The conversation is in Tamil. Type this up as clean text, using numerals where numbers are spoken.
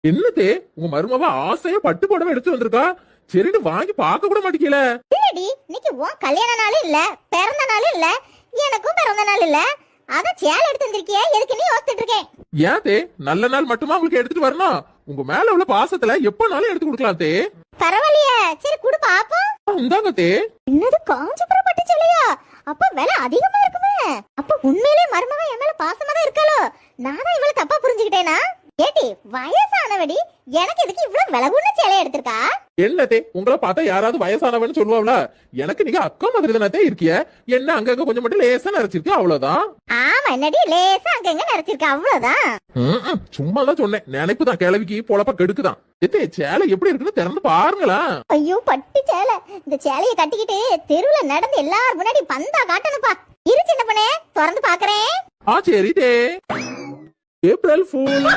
என்னதே உங்க மருமவ ஆசையா பட்டு புடவை எடுத்து வந்திருக்கா. சரின்னு வாங்கி பார்க்க கூட மாட்டேங்கல. இல்லடி, இன்னைக்கு உன் கல்யாண நாளும் இல்ல, பிறந்த நாளும் இல்ல, எனக்கும் பிறந்த நாள் இல்ல. அத சேலை எடுத்து வந்திருக்கிய, எதுக்கு நீ யோசிச்சுட்டு இருக்கேன்? ஏன் தே, நல்ல நாள் மட்டுமா உங்களுக்கு எடுத்துட்டு வரணும்? உங்க மேல உள்ள பாசத்துல எப்பனாலும் எடுத்து கொடுக்கலாம் தே. பரவாயில்லையே, சரி குடு பாப்போம். இந்தாங்க தே. என்னது காஞ்சிபுரம் பட்டு சேலையா? அப்ப விலை அதிகமா இருக்குமே. அப்ப உண்மையிலே மருமகன் என் மேல பாசமா தான் இருக்காளோ? நான் தான் இவ்வளவு தப்பா புரிஞ்சுக்கிட்டேனா? ஏடி வயசானவடி, எனக்கு எதுக்கு இவ்வளவு விலகுன சேலை எடுத்திருக்கா? என்னதே, உங்களை பார்த்தா யாராவது வயசானவன்னு சொல்லுவாங்கள? எனக்கு நீங்க அக்கா மாதிரி தானே இருக்கிய. என்ன அங்கங்க கொஞ்சம் மட்டும் லேசா நரைச்சிருக்கு, அவ்வளவுதான். ஆமா, என்னடி லேசா அங்கங்க நரைச்சிருக்கா, அவ்வளவுதான். சும்மா தான் சொன்னேன். நினைப்புதான் கிளவிக்கு பொழப்ப கெடுக்குதான். சேலை எப்படி இருக்குன்னு திறந்து பாருங்களா. ஐயோ பட்டு சேலை, இந்த சேலையை கட்டிக்கிட்டு தெருவுல நடந்து எல்லாரும் முன்னாடி பந்தா காட்டணுப்பா. இரு சின்ன பண்ணே, திறந்து பாக்குறேன். சரி தே. April fool.